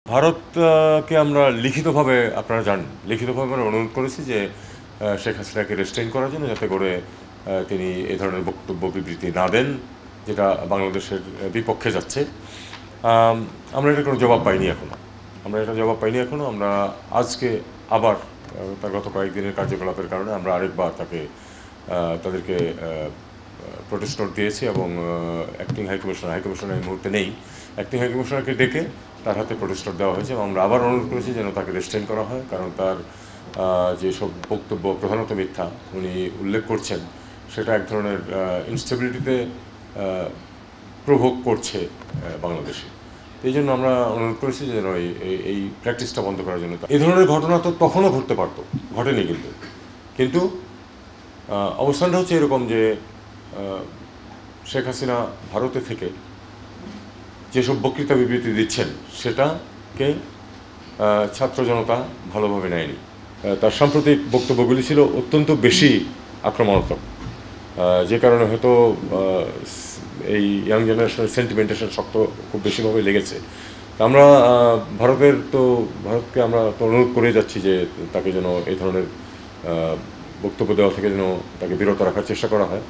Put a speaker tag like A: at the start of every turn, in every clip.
A: ভারতকে আমরা লিখিতভাবে আপনারা জানেন, লিখিতভাবে আমরা অনুরোধ করেছি যে শেখ হাসিনাকে রেস্ট্রেইন করার জন্য, যাতে করে তিনি এ ধরনের বক্তব্য বিবৃতি না দেন যেটা বাংলাদেশের বিপক্ষে যাচ্ছে। আমরা এটা কোনো জবাব পাইনি এখনও। আমরা আজকে আবার তার গত কয়েকদিনের কার্যকলাপের কারণে আমরা আরেকবার তাদেরকে প্রোটেস্ট নোট দিয়েছি এবং অ্যাক্টিং হাইকমিশনার এই মুহূর্তে নেই, অ্যাক্টিং হাইকমিশনারকে ডেকে তার হাতে প্রোটেস্ট নোট দেওয়া হয়েছে এবং আমরা আবার অনুরোধ করেছি যেন তাকে রেস্ট্রেইন করা হয়, কারণ তার যেসব বক্তব্য প্রধানত মিথ্যা উনি উল্লেখ করছেন, সেটা এক ধরনের ইনস্টেবিলিটিতে প্রভোগ করছে বাংলাদেশে। এই জন্য আমরা অনুরোধ করেছি যেন এই প্র্যাকটিসটা বন্ধ করার জন্য। এই ধরনের ঘটনা তো তখনও ঘটতে পারত, ঘটেনি কিন্তু অবস্থানটা হচ্ছে এরকম যে শেখ হাসিনা ভারতে থেকে যেসব বক্তৃতা বিবৃতি দিচ্ছেন সেটাকে ছাত্র জনতা ভালোভাবে নেয়নি। তার সাম্প্রতিক বক্তব্যগুলি ছিল অত্যন্ত বেশি আক্রমণাত্মক, যে কারণে হয়তো এই ইয়াং জেনারেশনের সেন্টিমেন্টেশন শক্ত খুব বেশিভাবে লেগেছে। আমরা ভারতকে আমরা তো অনুরোধ করে যাচ্ছি যে তাকে যেন এই ধরনের বক্তব্য দেওয়া থেকে যেন তাকে বিরত রাখার চেষ্টা করা হয়।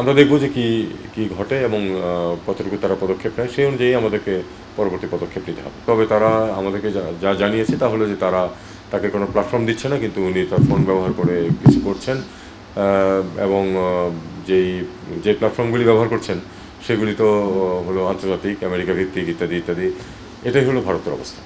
A: আমরা দেখব যে কি ঘটে এবং কতটুকু তারা পদক্ষেপ নেয়, সেই অনুযায়ী আমাদেরকে পরবর্তী পদক্ষেপ নিতে হবে। তবে তারা আমাদেরকে যা জানিয়েছে তা হলো যে তাকে কোনো প্ল্যাটফর্ম দিচ্ছে না, কিন্তু উনি তার ফোন ব্যবহার করে কিছু করছেন এবং যে প্ল্যাটফর্মগুলি ব্যবহার করছেন সেগুলি তো হলো আন্তর্জাতিক, আমেরিকা ভিত্তিক ইত্যাদি ইত্যাদি। এটাই হলো ভারতের অবস্থা।